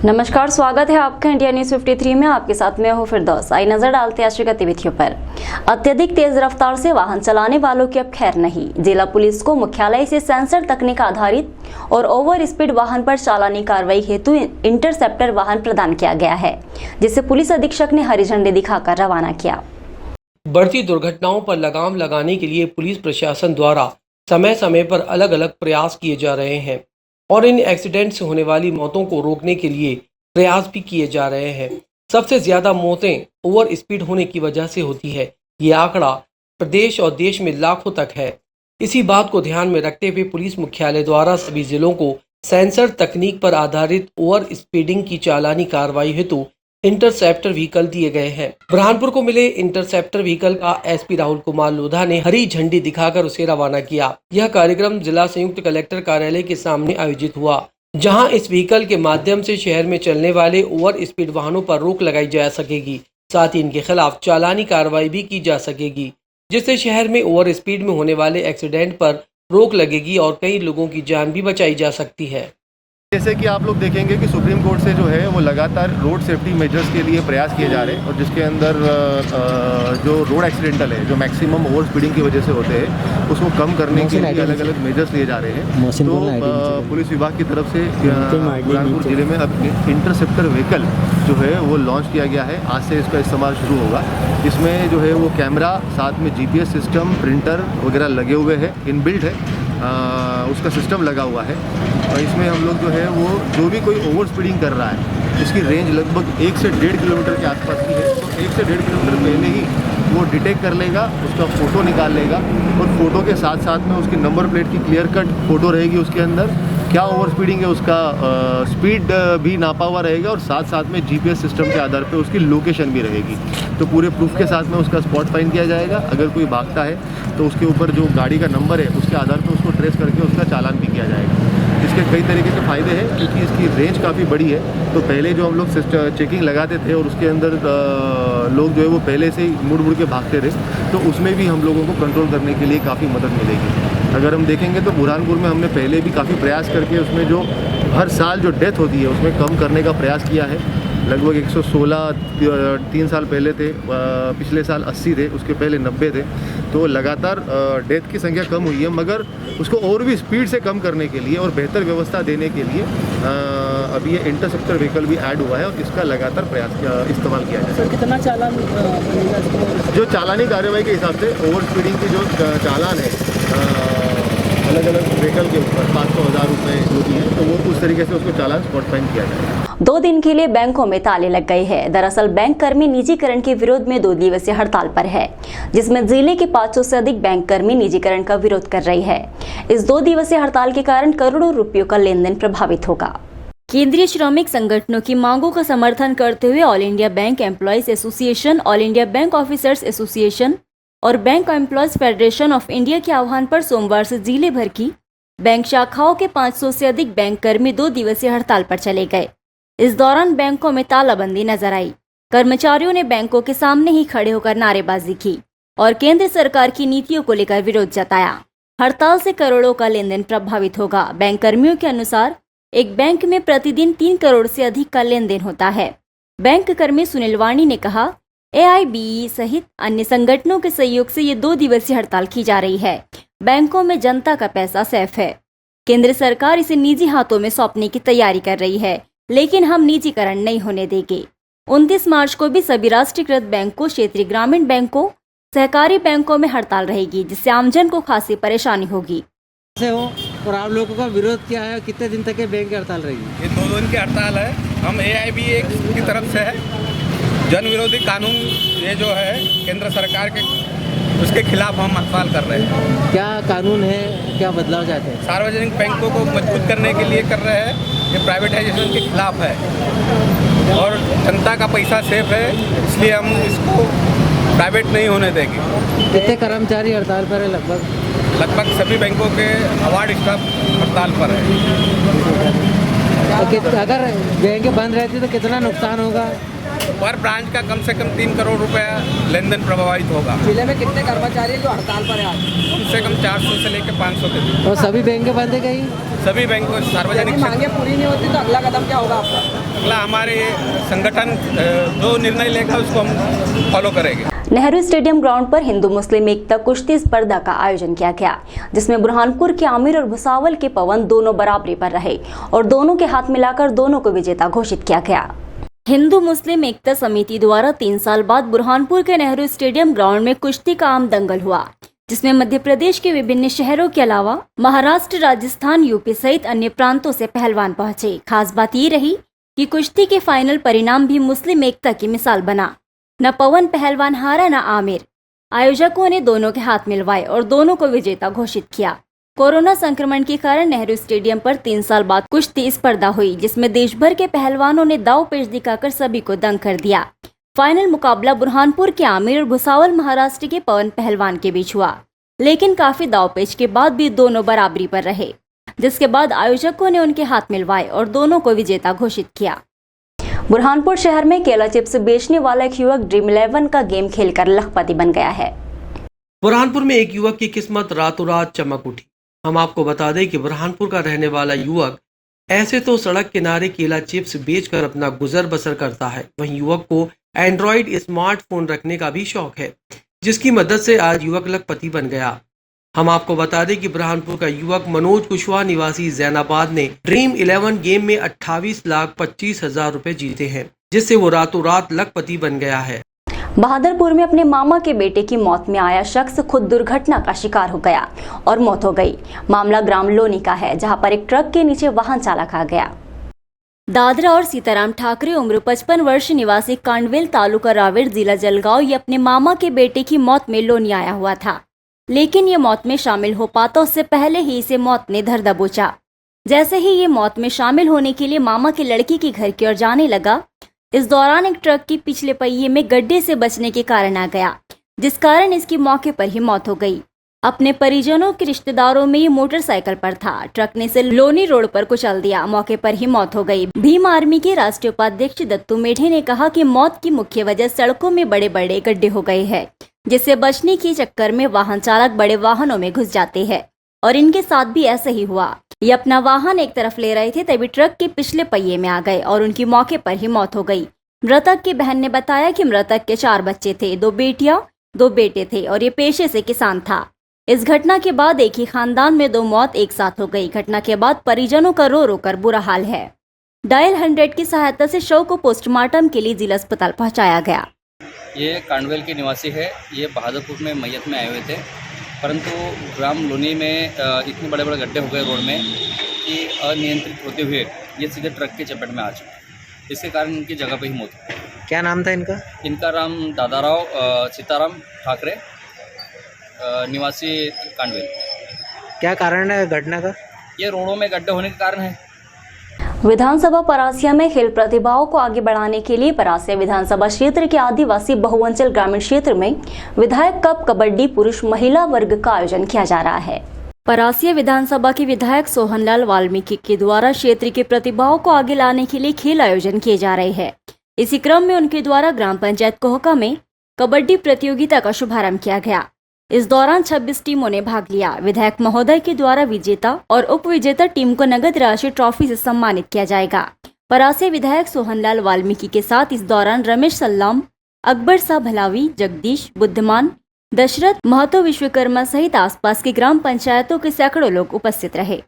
नमस्कार, स्वागत है आपका इंडिया न्यूज 53 में। आपके साथ मैं हूं फिरदौस। आई नजर डालते हैं आज की गतिविधियों पर। अत्यधिक तेज रफ्तार से वाहन चलाने वालों की अब खैर नहीं। जिला पुलिस को मुख्यालय से सेंसर तकनीक आधारित और ओवर स्पीड वाहन पर चालानी कार्रवाई हेतु इंटरसेप्टर वाहन प्रदान किया गया है, जिसे पुलिस अधीक्षक ने हरी झंडी दिखाकर रवाना किया। बढ़ती दुर्घटनाओं पर लगाम लगाने के लिए पुलिस प्रशासन द्वारा समय समय पर अलग अलग प्रयास किए जा रहे हैं और इन एक्सीडेंट से होने वाली मौतों को रोकने के लिए प्रयास भी किए जा रहे हैं। सबसे ज़्यादा मौतें ओवर स्पीड होने की वजह से होती है। ये आंकड़ा प्रदेश और देश में लाखों तक है। इसी बात को ध्यान में रखते हुए पुलिस मुख्यालय द्वारा सभी जिलों को सेंसर तकनीक पर आधारित ओवर स्पीडिंग की चालानी कार्रवाई हेतु इंटरसेप्टर व्हीकल दिए गए हैं। बुरहानपुर को मिले इंटरसेप्टर व्हीकल का एसपी राहुल कुमार लोधा ने हरी झंडी दिखाकर उसे रवाना किया। यह कार्यक्रम जिला संयुक्त कलेक्टर कार्यालय के सामने आयोजित हुआ, जहां इस व्हीकल के माध्यम से शहर में चलने वाले ओवर स्पीड वाहनों पर रोक लगाई जा सकेगी। साथ ही इनके खिलाफ चालानी कार्रवाई भी की जा सकेगी, जिससे शहर में ओवर स्पीड में होने वाले एक्सीडेंट पर रोक लगेगी और कई लोगों की जान भी बचाई जा सकती है। जैसे कि आप लोग देखेंगे कि सुप्रीम कोर्ट से जो है वो लगातार रोड सेफ्टी मेजर्स के लिए प्रयास किए जा रहे हैं, और जिसके अंदर जो रोड एक्सीडेंटल है, जो मैक्सिमम ओवर स्पीडिंग की वजह से होते हैं, उसको कम करने के लिए अलग अलग मेजर्स लिए जा रहे हैं। तो पुलिस विभाग की तरफ से बुरहानपुर जिले में अब इंटरसेप्टर व्हीकल जो है वो लॉन्च किया गया है। आज से इसका इस्तेमाल शुरू होगा। इसमें जो है वो कैमरा, साथ में जीपीएस सिस्टम, प्रिंटर वगैरह लगे हुए हैं, इनबिल्ट है, उसका सिस्टम लगा हुआ है। और इसमें हम लोग जो है वो जो भी कोई ओवर स्पीडिंग कर रहा है, इसकी रेंज लगभग 1 से 1.5 किलोमीटर के आसपास की है। तो 1 से 1.5 किलोमीटर पहले ही वो डिटेक्ट कर लेगा, उसका फ़ोटो निकाल लेगा, और फोटो के साथ साथ में उसकी नंबर प्लेट की क्लियर कट फ़ोटो रहेगी। उसके अंदर क्या ओवर स्पीडिंग है उसका स्पीड भी नापा हुआ रहेगा, और साथ साथ में जीपीएस सिस्टम के आधार पे उसकी लोकेशन भी रहेगी। तो पूरे प्रूफ के साथ में उसका स्पॉट फाइन किया जाएगा। अगर कोई भागता है तो उसके ऊपर जो गाड़ी का नंबर है उसके आधार पे उसको ट्रेस करके उसका चालान भी किया जाएगा। इसके कई तरीके के फ़ायदे हैं, क्योंकि इसकी रेंज काफ़ी बड़ी है। तो पहले जो हम लोग चेकिंग लगाते थे और उसके अंदर लोग जो है वो पहले से ही मुड़ मुड़ के भागते थे, तो उसमें भी हम लोगों को कंट्रोल करने के लिए काफ़ी मदद मिलेगी। अगर हम देखेंगे तो बुरहानपुर में हमने पहले भी काफ़ी प्रयास करके उसमें जो हर साल जो डेथ होती है उसमें कम करने का प्रयास किया है। लगभग 116 3 साल पहले थे, पिछले साल 80 थे, उसके पहले 90 थे। तो लगातार डेथ की संख्या कम हुई है, मगर उसको और भी स्पीड से कम करने के लिए और बेहतर व्यवस्था देने के लिए अभी ये इंटरसेप्टर व्हीकल भी ऐड हुआ है, और इसका लगातार इस्तेमाल किया जाए। कितना चालान बनेगा? जो चालानी कार्रवाई के हिसाब से ओवर स्पीडिंग की जो चालान है अलग अलग व्हीकल के ऊपर 500-1000 रुपये जो भी है, तो वो उस तरीके से उसको चालान स्पॉट फाइन किया जाएगा। 2 दिन के लिए बैंकों में ताले लग गए हैं। दरअसल बैंक कर्मी निजीकरण के विरोध में 2 दिवसीय हड़ताल पर है, जिसमें जिले के 500 से अधिक बैंक कर्मी निजीकरण का विरोध कर रही है। इस 2 दिवसीय हड़ताल के कारण करोड़ों रुपयों का लेन देन प्रभावित होगा। केंद्रीय श्रमिक संगठनों की मांगों का समर्थन करते हुए all India bank employees association, all India bank officers association और bank employees federation of India के आह्वान पर सोमवार से जिले भर की बैंक शाखाओं के 500 से अधिक बैंक कर्मी 2 दिवसीय हड़ताल पर चले गए। इस दौरान बैंकों में तालाबंदी नजर आई। कर्मचारियों ने बैंकों के सामने ही खड़े होकर नारेबाजी की और केंद्र सरकार की नीतियों को लेकर विरोध जताया। हड़ताल से करोड़ों का लेन देन प्रभावित होगा। बैंक कर्मियों के अनुसार एक बैंक में प्रतिदिन 3 करोड़ से अधिक का लेन देन होता है। बैंक कर्मी सुनील वाणी ने कहा, AIBE सहित अन्य संगठनों के सहयोग से ये 2 दिवसीय हड़ताल की जा रही है। बैंकों में जनता का पैसा सेफ है। केंद्र सरकार इसे निजी हाथों में सौंपने की तैयारी कर रही है, लेकिन हम निजीकरण नहीं होने देंगे। 29 मार्च को भी सभी राष्ट्रीयकृत बैंकों, क्षेत्रीय ग्रामीण बैंकों, सहकारी बैंकों में हड़ताल रहेगी, जिससे आमजन को खासी परेशानी होगी। हो और आप लोगों का विरोध क्या है? कितने दिन तक ये बैंक की हड़ताल रहेगी? ये 2 दिन की हड़ताल है। हम AIBE की तरफ से है। जन विरोधी कानून ये जो है केंद्र सरकार के, उसके खिलाफ हम हड़ताल कर रहे हैं। क्या कानून है, क्या बदलाव चाहते हैं? सार्वजनिक बैंकों को मजबूत करने के लिए कर रहे हैं। ये प्राइवेटाइजेशन के खिलाफ है और जनता का पैसा सेफ है, इसलिए हम इसको प्राइवेट नहीं होने देंगे। कितने कर्मचारी हड़ताल पर है? लगभग सभी बैंकों के अवार्ड स्टाफ हड़ताल पर है। अगर बैंक बंद रहती तो कितना नुकसान होगा? पर ब्रांच का कम से कम 3 करोड़ रुपया लेन देन प्रभावित होगा। जिले में कितने कर्मचारी हैं जो हड़ताल पर है आज? कम से कम 400 से लेकर 500 के बीच। और सभी बैंकें बंद है कहीं? सभी बैंकों सार्वजनिक यदि मांगे पूरी नहीं होती तो अगला कदम क्या होगा आपका? अगला हमारे संगठन जो निर्णय लेगा उसको हम फॉलो करेंगे। नेहरू स्टेडियम ग्राउंड पर हिंदू मुस्लिम एकता कुश्ती स्पर्धा का आयोजन किया गया, जिसमें बुरहानपुर के आमिर और भुसावल के पवन दोनों बराबरी पर रहे और दोनों के हाथ मिलाकर दोनों को विजेता घोषित किया गया। हिंदू मुस्लिम एकता समिति द्वारा 3 साल बाद बुरहानपुर के नेहरू स्टेडियम ग्राउंड में कुश्ती का आम दंगल हुआ, जिसमें मध्य प्रदेश के विभिन्न शहरों के अलावा महाराष्ट्र, राजस्थान, यूपी सहित अन्य प्रांतों से पहलवान पहुंचे। खास बात ये रही कि कुश्ती के फाइनल परिणाम भी मुस्लिम एकता की मिसाल बना। न पवन पहलवान हारा न आमिर। आयोजकों ने दोनों के हाथ मिलवाए और दोनों को विजेता घोषित किया। कोरोना संक्रमण के कारण नेहरू स्टेडियम पर 3 साल बाद कुश्ती स्पर्धा हुई, जिसमें देश भर के पहलवानों ने दाव पेच दिखाकर सभी को दंग कर दिया। फाइनल मुकाबला बुरहानपुर के आमिर और भुसावल महाराष्ट्र के पवन पहलवान के बीच हुआ, लेकिन काफी दाव पेच के बाद भी दोनों बराबरी पर रहे, जिसके बाद आयोजकों ने उनके हाथ मिलवाए और दोनों को विजेता घोषित किया। बुरहानपुर शहर में केला चिप्स बेचने वाला एक युवक ड्रीम 11 का गेम खेलकर लखपति बन गया है। बुरहानपुर में एक युवक की किस्मत रातों रात चमक उठी। हम आपको बता दें कि बुरहानपुर का रहने वाला युवक ऐसे तो सड़क किनारे केला चिप्स बेचकर अपना गुजर बसर करता है, वहीं युवक को एंड्रॉइड स्मार्टफोन रखने का भी शौक है, जिसकी मदद से आज युवक लखपति बन गया। हम आपको बता दें कि बुरहानपुर का युवक मनोज कुशवाहा निवासी जैनाबाद ने ड्रीम 11 गेम में 28,25,000 रुपए जीते हैं, जिससे वो रातों रात लखपति बन गया है। बहादुरपुर में अपने मामा के बेटे की मौत में आया शख्स खुद दुर्घटना का शिकार हो गया और मौत हो गई। मामला ग्राम लोनी का है, जहां पर एक ट्रक के नीचे वाहन चालक आ गया। दादरा और सीताराम ठाकरे उम्र 55 वर्ष निवासी कांडवेल तालुका रावेर जिला जलगांव ये अपने मामा के बेटे की मौत में लोनी आया हुआ था, लेकिन ये मौत में शामिल हो पाता उससे पहले ही इसे मौत ने धर दबोचा। जैसे ही ये मौत में शामिल होने के लिए मामा के लड़की के घर की ओर जाने लगा, इस दौरान एक ट्रक की पिछले पहिए में गड्ढे से बचने के कारण आ गया, जिस कारण इसकी मौके पर ही मौत हो गई। अपने परिजनों के रिश्तेदारों में ये मोटरसाइकिल पर था। ट्रक ने इसे लोनी रोड पर कुचल दिया, मौके पर ही मौत हो गई। भीम आर्मी के राष्ट्रीय उपाध्यक्ष दत्तू मेढे ने कहा कि मौत की मुख्य वजह सड़कों में बड़े बड़े गड्ढे हो गए हैं, जिससे बचने के चक्कर में वाहन चालक बड़े वाहनों में घुस जाते हैं और इनके साथ भी ऐसा ही हुआ। ये अपना वाहन एक तरफ ले रहे थे, तभी ट्रक के पिछले पहिए में आ गए और उनकी मौके पर ही मौत हो गई। मृतक की बहन ने बताया कि मृतक के 4 बच्चे थे, 2 बेटियां 2 बेटे थे और ये पेशे से किसान था। इस घटना के बाद एक ही खानदान में 2 मौत एक साथ हो गई। घटना के बाद परिजनों का रो रो कर बुरा हाल है। डायल 100 की सहायता से शव को पोस्टमार्टम के लिए जिला अस्पताल पहुंचाया गया। ये कांडवेल के निवासी है। ये बहादुरपुर में मैयत में आए हुए थे, परंतु ग्राम लोनी में इतने बड़े बड़े गड्ढे हो गए रोड में कि अनियंत्रित होते हुए ये सीधे ट्रक के चपेट में आ चुके। इसके कारण इनकी जगह पे ही मौत हुई। क्या नाम था इनका? इनका नाम दादाराव सीताराम ठाकरे, निवासी कांडवेल। क्या कारण है घटना का? ये रोडों में गड्ढे होने के कारण है। विधानसभा परासिया में खेल प्रतिभाओं को आगे बढ़ाने के लिए परासिया विधानसभा क्षेत्र के आदिवासी बहुअंचल ग्रामीण क्षेत्र में विधायक कप कबड्डी पुरुष महिला वर्ग का आयोजन किया जा रहा है। परासिया विधानसभा के विधायक सोहनलाल वाल्मीकि के द्वारा क्षेत्र के प्रतिभाओं को आगे लाने के लिए खेल आयोजन किए जा रहे हैं। इसी क्रम में उनके द्वारा ग्राम पंचायत कोहका में कबड्डी प्रतियोगिता का शुभारंभ किया गया। इस दौरान 26 टीमों ने भाग लिया। विधायक महोदय के द्वारा विजेता और उप विजेता टीम को नगद राशि ट्रॉफी से सम्मानित किया जाएगा। परासिया विधायक सोहनलाल वाल्मीकि के साथ इस दौरान रमेश सल्लाम, अकबर शाह भलावी, जगदीश, बुद्धमान, दशरथ महतो, विश्वकर्मा सहित आसपास के ग्राम पंचायतों के सैकड़ों लोग उपस्थित रहे।